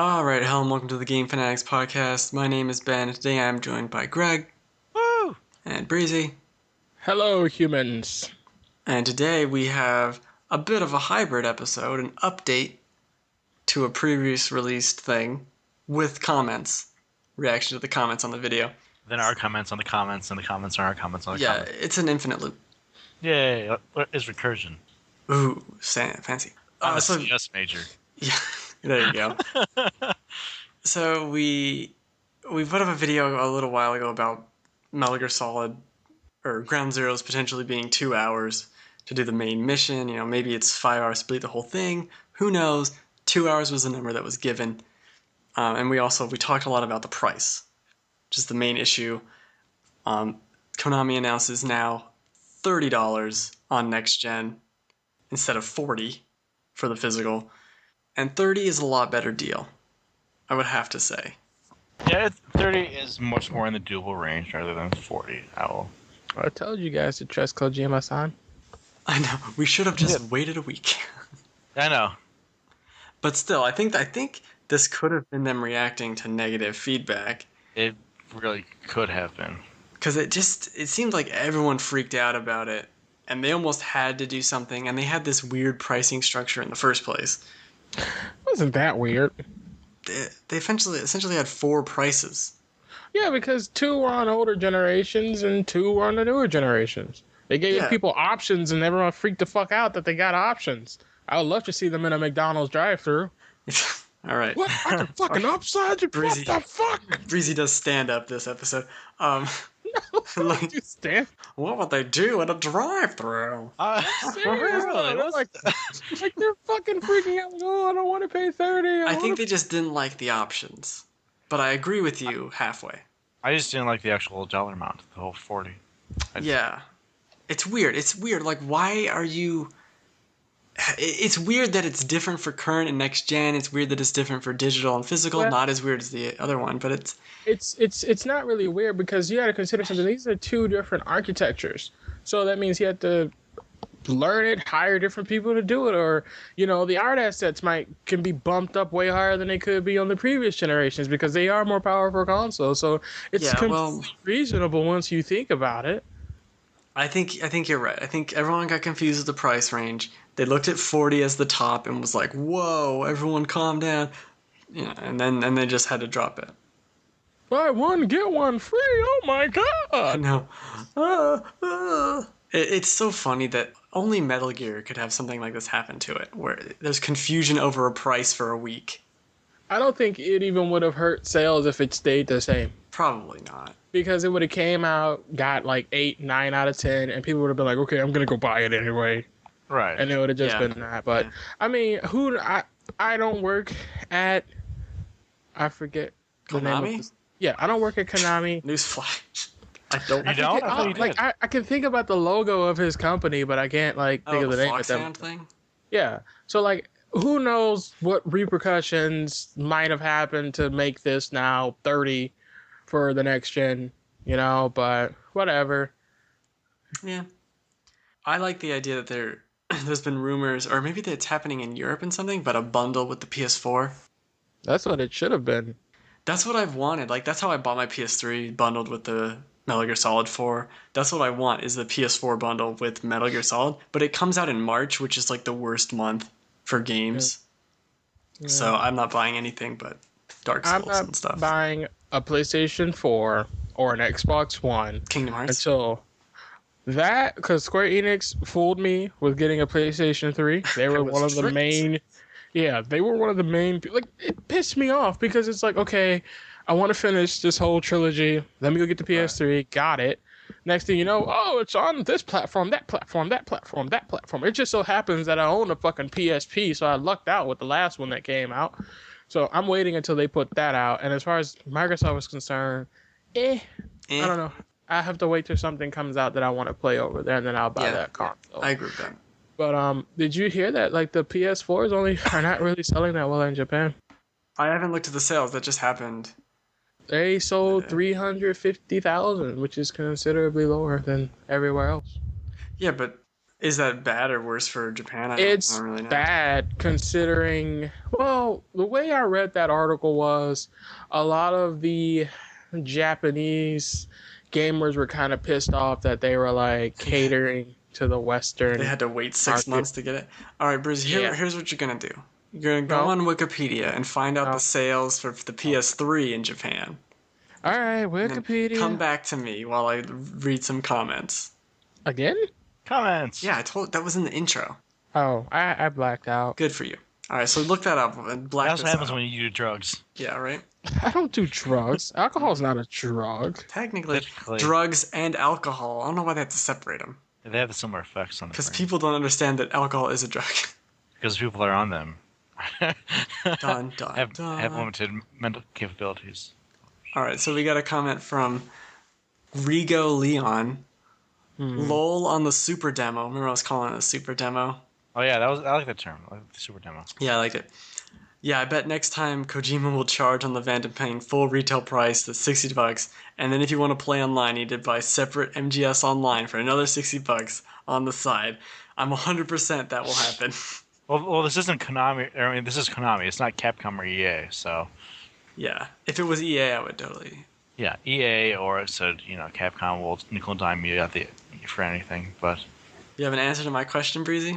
Alright, hello and welcome to the Game Fanatics podcast. My name is Ben, and today I am joined by Greg. Woo! And Breezy. Hello, humans. And today we have a bit of a hybrid episode, an update to a previous released thing with comments. Reaction to the comments on the video. Then our comments on the comments, and the comments on our comments on the Yeah, comments. it's an infinite loop. Yay! What is recursion? Ooh, fancy. I'm a So, CS major. yeah, there you go. So we put up a video a little while ago about Metal Gear Solid or Ground Zeroes potentially being 2 hours to do the main mission. You know, maybe it's 5 hours to complete the whole thing. Who knows? 2 hours was the number that was given. And we talked a lot about the price, which is the main issue. Konami announces now $30 on next gen instead of $40 for the physical. And 30 is a lot better deal, I would have to say. Yeah, 30 is much more in the doable range rather than 40. I told you guys to trust Kojima-san. I know. We should have just waited a week. I know. But still, I think this could have been them reacting to negative feedback. It really could have been. Because it seemed like everyone freaked out about it. And they almost had to do something. And they had this weird pricing structure in the first place. Wasn't that weird? They essentially had 4 prices. Yeah, because 2 were on older generations and 2 were on the newer generations. They gave people options and everyone freaked the fuck out that they got options. I would love to see them in a McDonald's drive-thru. All right. What? I can fucking upsize you? Breezy. What the fuck? Breezy does stand up this episode. Like, you stand? What would they do at a drive-thru? Seriously, Really? like they're fucking freaking out. Like, oh, I don't want to pay 30. I think they just didn't like the options. But I agree with you halfway. I just didn't like the actual dollar amount, the whole 40. Yeah. It's weird. Like, why are you... It's weird that it's different for current and next gen. It's weird that it's different for digital and physical. Not as weird as the other one, but it's not really weird because you got to consider something. These are 2 different architectures. So that means you have to learn it, hire different people to do it, or the art assets can be bumped up way higher than they could be on the previous generations because they are more powerful consoles. So it's reasonable once you think about it. I think you're right. I think everyone got confused with the price range. They looked at 40 as the top and was like, "Whoa, everyone calm down." And then they just had to drop it. Buy one, get one free. Oh my god. No. It's so funny that only Metal Gear could have something like this happen to it, where there's confusion over a price for a week. I don't think it even would have hurt sales if it stayed the same. Probably not. Because it would have came out, got like 8, 9 out of 10, and people would have been like, okay, I'm going to go buy it anyway. Right. And it would have just been that. But, I mean, I don't work at, I forget the Konami? name of this. Yeah, I don't work at Konami. Newsflash. I don't. You don't? I thought you did. I can think about the logo of his company, but I can't, think of the name of them. Foxhound thing? Yeah. So, who knows what repercussions might have happened to make this now 30 for the next gen, but whatever. Yeah. I like the idea that there's been rumors, or maybe that it's happening in Europe and something, but a bundle with the PS4. That's what it should have been. That's what I've wanted. Like, that's how I bought my PS3 bundled with the Metal Gear Solid 4. That's what I want, is the PS4 bundle with Metal Gear Solid. But it comes out in March, which is like the worst month for games. Yeah. So I'm not buying anything but Dark Souls and stuff. I'm not buying a PlayStation 4 or an Xbox One. Kingdom Hearts. Until that, because Square Enix fooled me with getting a PlayStation 3. They were one of the main... Yeah, they were one of the main... Like, it pissed me off because it's like, okay, I want to finish this whole trilogy. Let me go get the PS3. Right. Got it. Next thing you know, it's on this platform, that platform, that platform, that platform. It just so happens that I own a fucking PSP, so I lucked out with the last one that came out. So I'm waiting until they put that out. And as far as Microsoft is concerned, I don't know. I have to wait till something comes out that I want to play over there, and then I'll buy that console. I agree with that. But did you hear that the PS4s are not really selling that well in Japan? I haven't looked at the sales. That just happened. They sold 350,000, which is considerably lower than everywhere else. Yeah, but Is that bad or worse for Japan? I It's don't really know. bad considering, well, the way I read that article was a lot of the Japanese gamers were kind of pissed off that they were like catering to the They Western had to wait 6 months market. to get it. All right, Bruce. Yeah. Here's what you're gonna do. You're gonna go No, on Wikipedia and find out the no. sales for the PS3 in Japan, All right, and then come Wikipedia. back to me while I read some comments. Again? Comments. Yeah, I told that was in the intro. Oh, I blacked out. Good for you. All right, so look that up and black That's what this happens out. when you do drugs. Yeah, right. I don't do drugs. Alcohol is not a drug. Technically, Technically. drugs and alcohol. I don't know why they have to separate them. They have the similar effects on the Because brain. people don't understand that alcohol is a drug. Because people are on them. Dun, dun, have dun. limited mental capabilities. All right, so we got a comment from Rigo Leon. LOL on the super demo. Remember I was calling it a super demo? Oh yeah, I like that term. I like the super demo. Yeah, I liked it. Yeah, I bet next time Kojima will charge on the Vandom paying full retail price, that's $60, and then if you want to play online, you need to buy separate MGS online for another $60 on the side. I'm 100% that will happen. Well, this isn't Konami. I mean, this is Konami. It's not Capcom or EA. So Yeah, if it was EA, I would totally. yeah, EA or it said Capcom will nickel and dime you at the for anything. But You have an answer to my question, Breezy?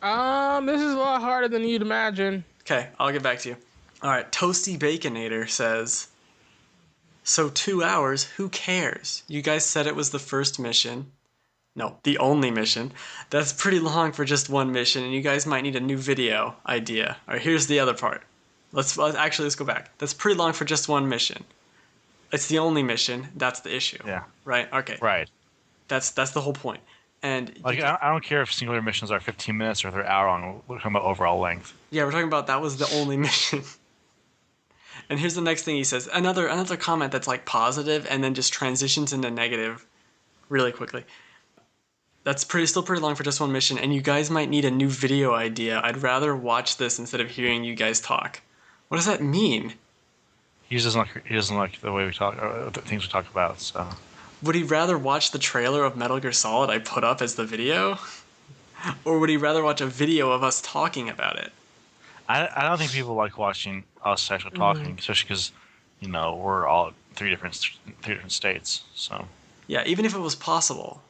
This is a lot harder than you'd imagine. Okay, I'll get back to you. All right, Toasty Baconator says, so 2 hours, who cares? You guys said it was the first mission. No, the only mission. That's pretty long for just one mission, and you guys might need a new video idea. All right, here's the other part. Let's go back. That's pretty long for just one mission. It's the only mission. That's the issue. yeah, Right. Okay. right. That's the whole point. And Like I don't care if singular missions are 15 minutes or if they're hour long. We're talking about overall length. yeah, we're talking about that was the only mission. And here's the next thing he says. Another comment that's like positive and then just transitions into negative really quickly. That's still pretty long for just one mission, and you guys might need a new video idea. I'd rather watch this instead of hearing you guys talk. What does that mean? He doesn't like the way we talk, or the things we talk about. So Would he rather watch the trailer of Metal Gear Solid I put up as the video? Or would he rather watch a video of us talking about it? I don't think people like watching us actually talking, especially because we're all three different states. So Yeah, even if it was possible,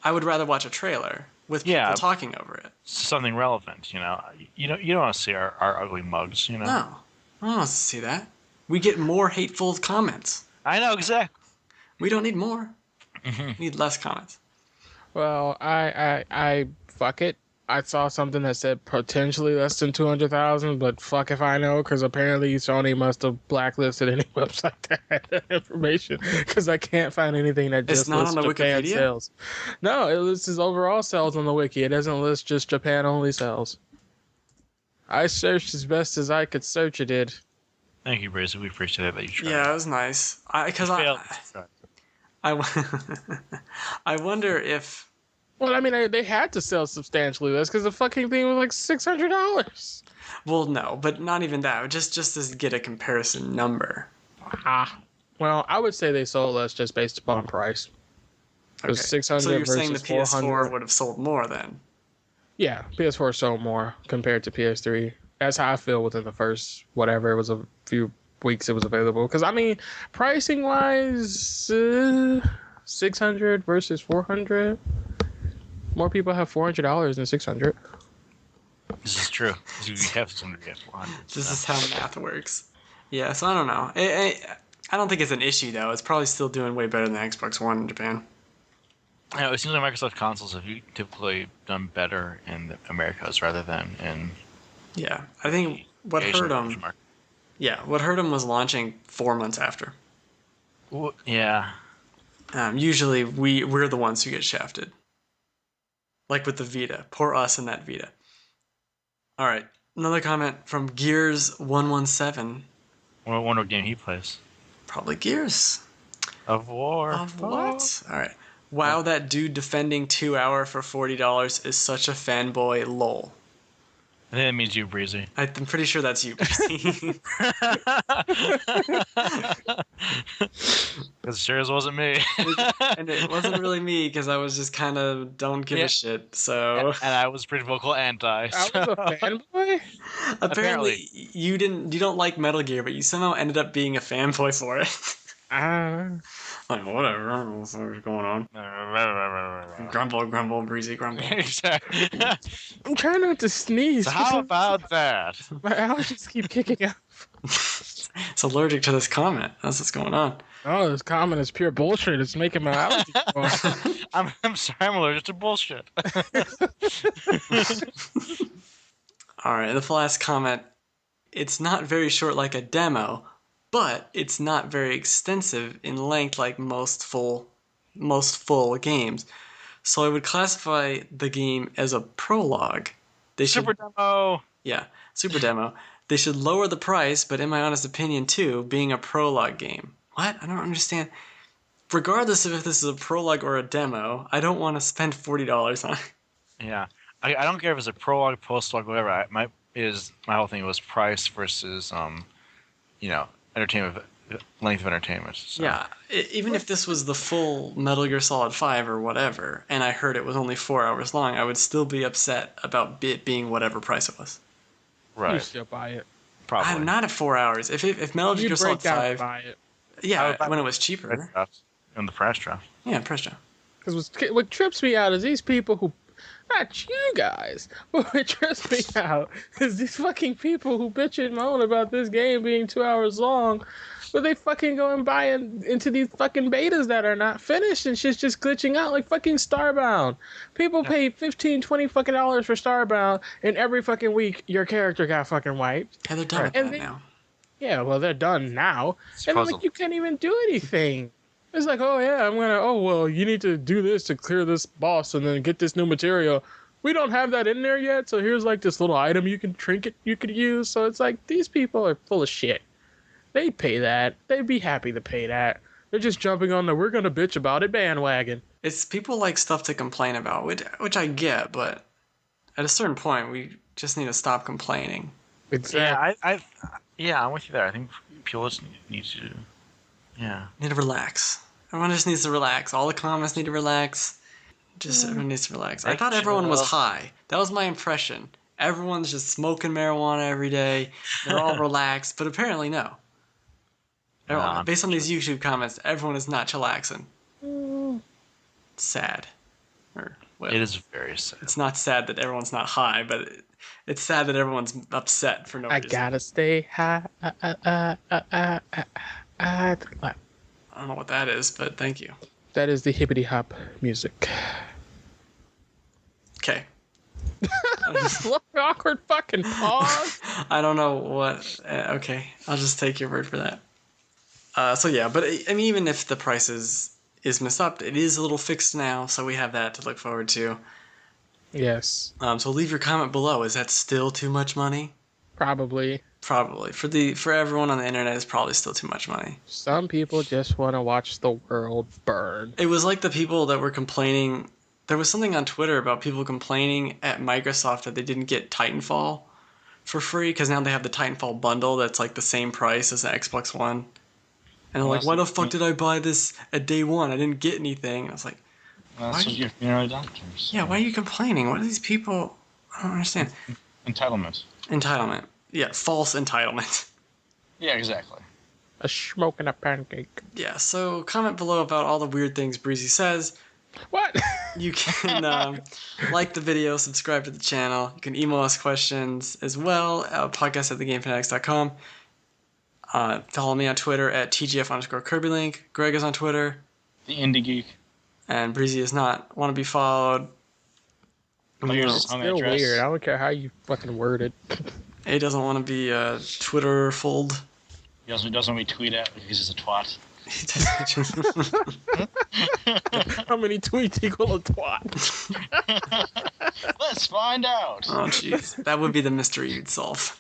I would rather watch a trailer with people Yeah. talking over it. something relevant. You don't want to see our ugly mugs. No, I don't want to see that. We get more hateful comments. I know exactly. We don't need more. Mm-hmm. We need less comments. Well, I fuck it. I saw something that said potentially less than 200,000, but fuck if I know, because apparently Sony must have blacklisted any website that had that information, because I can't find anything that It's just not lists on the Japan Wikipedia? sales. No, it lists his overall sales on the wiki. It doesn't list just Japan only sales. I searched as best as I could search it did. Thank you, Brazy. We appreciate that you tried. Yeah, it was nice. Because Failed. I wonder if. Well, I mean, they had to sell substantially less because the fucking thing was like $600. Well, no, but not even that. Just to get a comparison number. Well, I would say they sold less just based upon price. It was 600 So you're versus saying the 400. PS4 would have sold more then? Yeah, PS4 sold more compared to PS3. That's how I feel within the first whatever it was a few weeks it was available. Because I mean, pricing wise, 600 versus 400. More people have $400 than 600. This is true. You have some to get 400. This is how math works. Yeah, so I don't know. I don't think it's an issue though. It's probably still doing way better than Xbox One in Japan. It seems like Microsoft consoles have typically done better in the Americas rather than in Yeah, I think what Asian hurt them. market. Yeah, what hurt them was launching 4 months after. Yeah. Usually we're the ones who get shafted. Like with the Vita. Poor us in that Vita. Alright, another comment from Gears117. I wonder what game he plays. Probably Gears. Of War. Of what? Alright. Wow, that dude defending 2 hour for $40 is such a fanboy, lol. I think that means you, Breezy. I'm pretty sure that's you, Breezy. Because it sure as wasn't me. And it wasn't really me because I was just kind of don't give a shit. So And I was pretty vocal anti. I was a fanboy. apparently you don't like Metal Gear, but you somehow ended up being a fanboy for it. Like whatever, I don't know what's going on. Grumble, Breezy, grumble. Exactly. I'm trying not to sneeze. So how about that? My allergies keep kicking up. It's allergic to this comment. That's what's going on. Oh, this comment is pure bullshit. It's making my allergies go off. I'm sorry, I'm allergic to bullshit. All right, the last comment. It's not very short like a demo, but it's not very extensive in length like most full games. So I would classify the game as a prologue. Super demo. Yeah, super demo. They should lower the price, but in my honest opinion too, being a prologue game. What? I don't understand. Regardless of if this is a prologue or a demo, I don't want to spend $40 on it. Yeah. I don't care if it's a prologue, post-log, whatever. My whole thing was price versus entertainment, length of entertainment. So. Yeah, even if this was the full Metal Gear Solid 5 or whatever, and I heard it was only 4 hours long, I would still be upset about it being whatever price it was. Right. You still buy it. Probably. I'm not at 4 hours. If Metal Gear Solid 5, buy it. Yeah, when it was cheaper. In the press draft. Yeah, press draft. Because what trips me out is these people who, not you guys, but what trips me out is these fucking people who bitch and moan about this game being 2 hours long, but they fucking go and buy into these fucking betas that are not finished and shit's just glitching out like fucking Starbound. People pay $15, $20 fucking dollars for Starbound, and every fucking week your character got fucking wiped. Yeah, they're done with that now. Yeah, well, they're done now. And like, you can't even do anything. It's like, oh yeah, you need to do this to clear this boss and then get this new material. We don't have that in there yet, so here's like this little item you could use. So it's like, these people are full of shit. They'd pay that. They'd be happy to pay that. They're just jumping on the we're gonna bitch about it bandwagon. It's people like stuff to complain about, which I get, but at a certain point, we just need to stop complaining. Exactly. Yeah, I'm with you there. I think people just need to, Need to relax. Everyone just needs to relax. All the comments need to relax. Everyone needs to relax. I thought everyone was high. That was my impression. Everyone's just smoking marijuana every day. They're all relaxed, but apparently no. Based on these YouTube comments, everyone is not chillaxing. Sad. It is very sad. It's not sad that everyone's not high, but it's sad that everyone's upset for no reason. I gotta stay high. I don't know what that is, but thank you. That is the hippity hop music. Okay. Awkward fucking pause. I don't know what. Okay, I'll just take your word for that. So yeah, but I mean, even if the price is messed up, it is a little fixed now, so we have that to look forward to. Yes. So leave your comment below. Is that still too much money? Probably. Probably. For everyone on the internet, it's probably still too much money. Some people just want to watch the world burn. It was like the people that were complaining. There was something on Twitter about people complaining at Microsoft that they didn't get Titanfall for free because now they have the Titanfall bundle that's like the same price as the Xbox One. And they're like, why the fuck did I buy this at day one? I didn't get anything. And I was like, that's what you're doctors. Yeah, why are you complaining? What are these people? I don't understand. Entitlement. Yeah, false entitlement. Yeah, exactly. A smoke and a pancake. Yeah, so comment below about all the weird things Breezy says. What? You can like the video, subscribe to the channel. You can email us questions as well at podcast@thegamefanatics.com. Follow me on Twitter at TGF_KirbyLink. Greg is on Twitter. The Indie Geek. And Breezy is not want to be followed. It's still weird. I don't care how you fucking word it. He doesn't want to be Twitter-fold. He doesn't want to be tweet at because he's a twat. How many tweets equal a twat? Let's find out. Oh, jeez. That would be the mystery you'd solve.